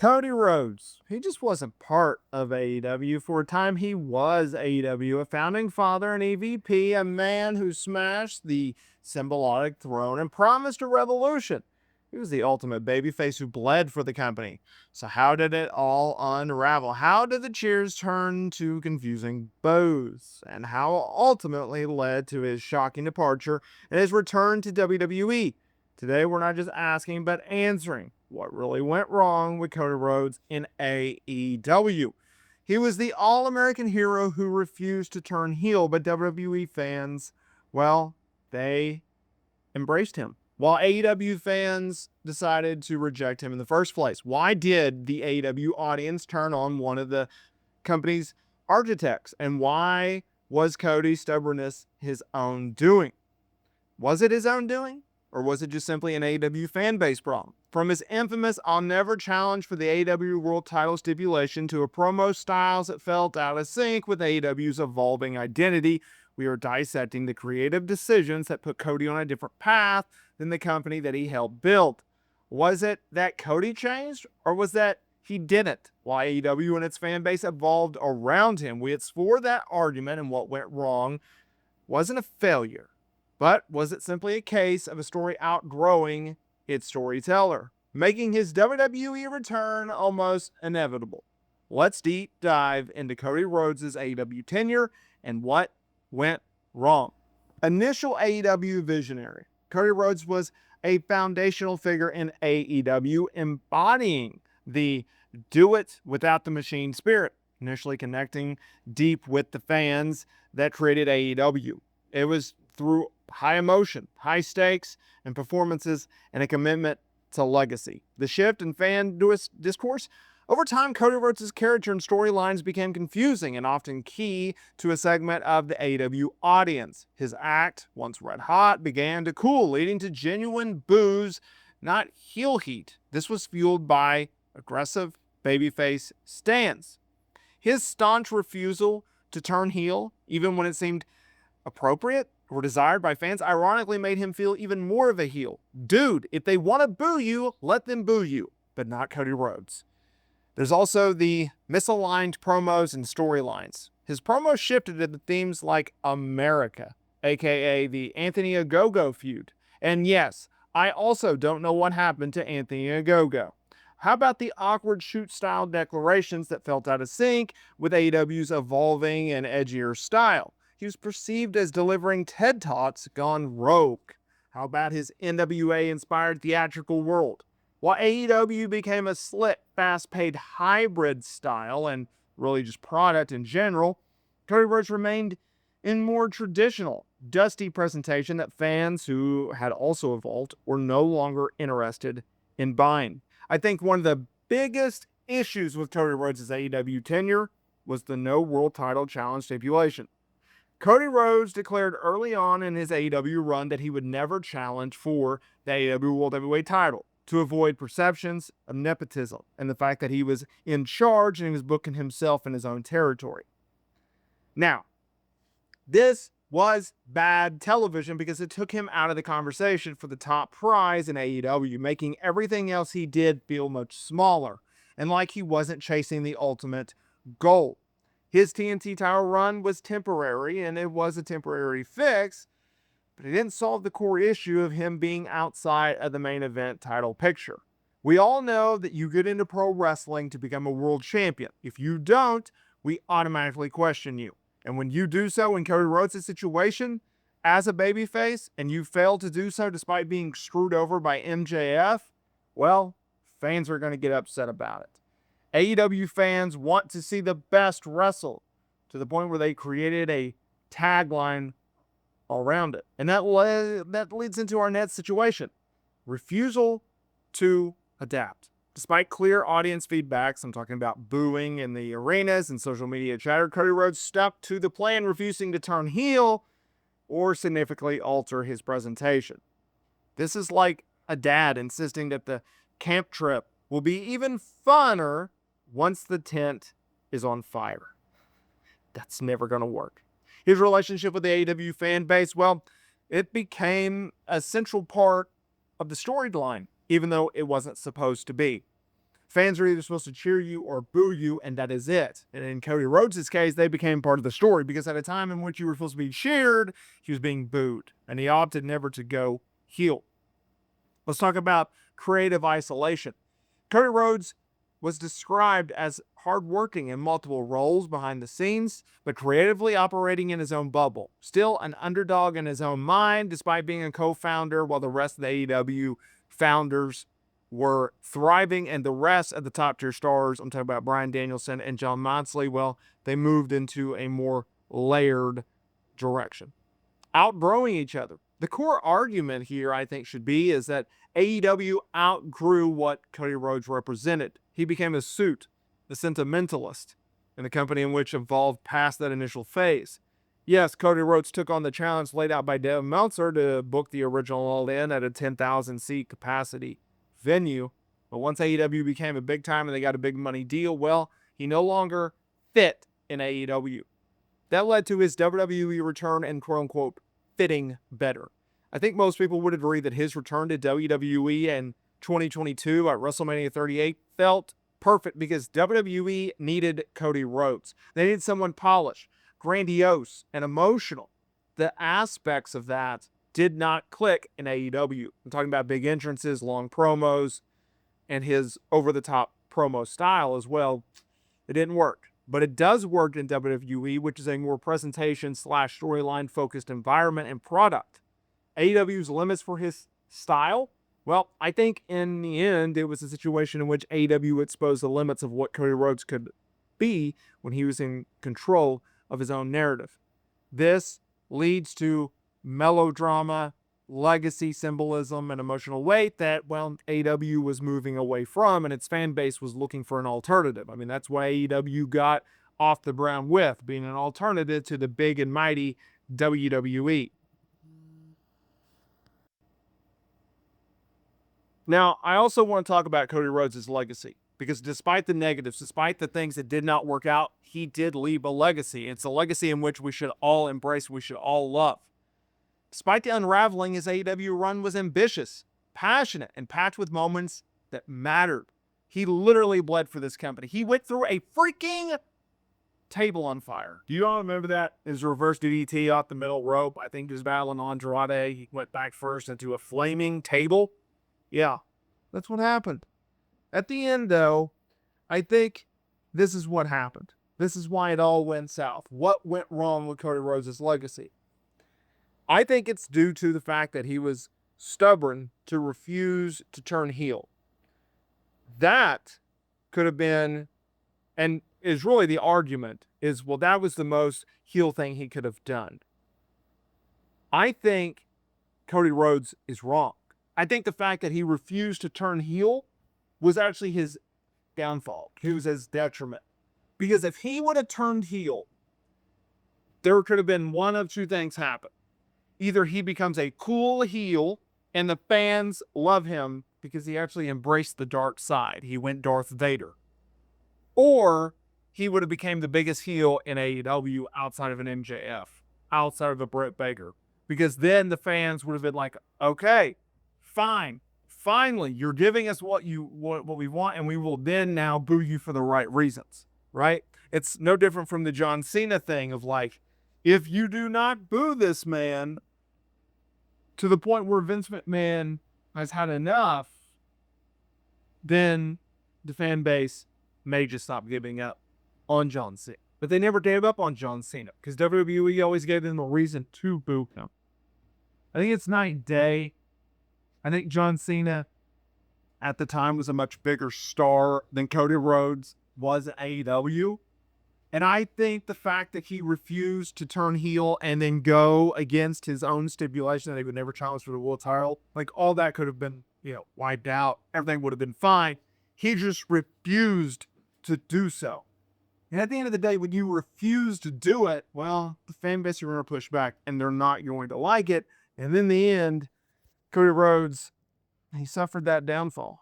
Cody Rhodes, he just wasn't part of AEW. For a time, he was AEW, a founding father and EVP, a man who smashed the symbolic throne and promised a revolution. He was the ultimate babyface who bled for the company. So how did it all unravel? How did the cheers turn to confusing boos? And how ultimately led to his shocking departure and his return to WWE? Today, we're not just asking, but answering what really went wrong with Cody Rhodes in AEW. He was the all-American hero who refused to turn heel, but WWE fans, well, they embraced him, while AEW fans decided to reject him in the first place. Why did the AEW audience turn on one of the company's architects? And why was Cody's stubbornness his own doing? Was it his own doing? Or was it just simply an AEW fan base problem? From his infamous "I'll never challenge for the AEW World Title" stipulation to a promo styles that felt out of sync with AEW's evolving identity, we are dissecting the creative decisions that put Cody on a different path than the company that he helped build. Was it that Cody changed, or was that he didn't? While AEW and its fan base evolved around him, we explore that argument and what went wrong wasn't a failure. But was it simply a case of a story outgrowing its storyteller, making his WWE return almost inevitable? Let's deep dive into Cody Rhodes' AEW tenure and what went wrong. Initial AEW visionary, Cody Rhodes was a foundational figure in AEW, embodying the do it without the machine spirit, initially connecting deep with the fans that created AEW. It was through high emotion, high stakes, and performances, and a commitment to legacy. The shift in fan discourse, over time, Cody Rhodes' character and storylines became confusing and often key to a segment of the AEW audience. His act, once red hot, began to cool, leading to genuine boos, not heel heat. This was fueled by aggressive babyface stance. His staunch refusal to turn heel, even when it seemed appropriate or desired by fans, ironically made him feel even more of a heel. Dude, if they want to boo you, let them boo you, but not Cody Rhodes. There's also the misaligned promos and storylines. His promos shifted into themes like America, aka the Anthony Ogogo feud. And yes, I also don't know what happened to Anthony Ogogo. How about the awkward shoot-style declarations that felt out of sync with AEW's evolving and edgier style? He was perceived as delivering TED Talks gone rogue. How about his NWA-inspired theatrical world? While AEW became a slick, fast-paced hybrid style and really just product in general, Cody Rhodes remained in more traditional, dusty presentation that fans who had also evolved were no longer interested in buying. I think one of the biggest issues with Cody Rhodes' AEW tenure was the no world title challenge stipulation. Cody Rhodes declared early on in his AEW run that he would never challenge for the AEW World Heavyweight title to avoid perceptions of nepotism and the fact that he was in charge and he was booking himself in his own territory. Now, this was bad television because it took him out of the conversation for the top prize in AEW, making everything else he did feel much smaller and like he wasn't chasing the ultimate goal. His TNT title run was temporary, and it was a temporary fix, but it didn't solve the core issue of him being outside of the main event title picture. We all know that you get into pro wrestling to become a world champion. If you don't, we automatically question you. And when you do so in Cody Rhodes' situation, as a babyface, and you fail to do so despite being screwed over by MJF, well, fans are going to get upset about it. AEW fans want to see the best wrestle to the point where they created a tagline around it. And that leads into our next situation. Refusal to adapt. Despite clear audience feedbacks, I'm talking about booing in the arenas and social media chatter, Cody Rhodes stuck to the plan, refusing to turn heel or significantly alter his presentation. This is like a dad insisting that the camp trip will be even funner once the tent is on fire. That's never going to work. His relationship with the AEW fan base, well, it became a central part of the storyline, even though it wasn't supposed to be. Fans are either supposed to cheer you or boo you, and that is it. And in Cody Rhodes' case, they became part of the story because at a time in which you were supposed to be cheered, he was being booed, and he opted never to go heel. Let's talk about creative isolation. Cody Rhodes was described as hardworking in multiple roles behind the scenes, but creatively operating in his own bubble. Still an underdog in his own mind, despite being a co-founder, while the rest of the AEW founders were thriving, and the rest of the top-tier stars, I'm talking about Bryan Danielson and Jon Moxley, well, they moved into a more layered direction, outgrowing each other. The core argument here, I think, should be is that AEW outgrew what Cody Rhodes represented. He became a suit, the sentimentalist, in the company in which evolved past that initial phase. Yes, Cody Rhodes took on the challenge laid out by Dave Meltzer to book the original All In at a 10,000 seat capacity venue. But once AEW became a big time and they got a big money deal, well, he no longer fit in AEW. That led to his WWE return and quote unquote fitting better. I think most people would agree that his return to WWE in 2022 at WrestleMania 38 felt perfect because WWE needed Cody Rhodes. They needed someone polished, grandiose, and emotional. The aspects of that did not click in AEW. I'm talking about big entrances, long promos, and his over-the-top promo style as well. It didn't work. But it does work in WWE, which is a more presentation/storyline focused environment and product. AEW's limits for his style? Well, I think in the end, it was a situation in which AEW exposed the limits of what Cody Rhodes could be when he was in control of his own narrative. This leads to melodrama, legacy symbolism, and emotional weight that, well, AEW was moving away from, and its fan base was looking for an alternative. I mean, that's what AEW got off the ground with, being an alternative to the big and mighty WWE. Now, I also want to talk about Cody Rhodes' legacy, because despite the negatives, despite the things that did not work out, he did leave a legacy. It's a legacy in which we should all embrace, we should all love. Despite the unraveling, his AEW run was ambitious, passionate, and packed with moments that mattered. He literally bled for this company. He went through a freaking table on fire. Do you all remember that? His reverse DDT off the middle rope. I think he was battling Andrade. He went back first into a flaming table. Yeah, that's what happened. At the end, though, I think this is what happened. This is why it all went south. What went wrong with Cody Rhodes' legacy? I think it's due to the fact that he was stubborn to refuse to turn heel. That could have been, and is really the argument, is, well, that was the most heel thing he could have done. I think Cody Rhodes is wrong. I think the fact that he refused to turn heel was actually his downfall. It was his detriment. Because if he would have turned heel, there could have been one of two things happen. Either he becomes a cool heel and the fans love him because he actually embraced the dark side. He went Darth Vader. Or he would have become the biggest heel in AEW outside of an MJF, outside of a Britt Baker. Because then the fans would have been like, okay, fine. Finally, you're giving us what we want, and we will then now boo you for the right reasons, right? It's no different from the John Cena thing of like, if you do not boo this man to the point where Vince McMahon has had enough, then the fan base may just stop giving up on John Cena. But they never gave up on John Cena because WWE always gave them a reason to boo him. I think it's night and day. I think John Cena at the time was a much bigger star than Cody Rhodes was at AEW. And I think the fact that he refused to turn heel and then go against his own stipulation that he would never challenge for the world title, like all that could have been, wiped out. Everything would have been fine. He just refused to do so. And at the end of the day, when you refuse to do it, well, the fan base are going to push back and they're not going to like it. And in the end, Cody Rhodes, he suffered that downfall.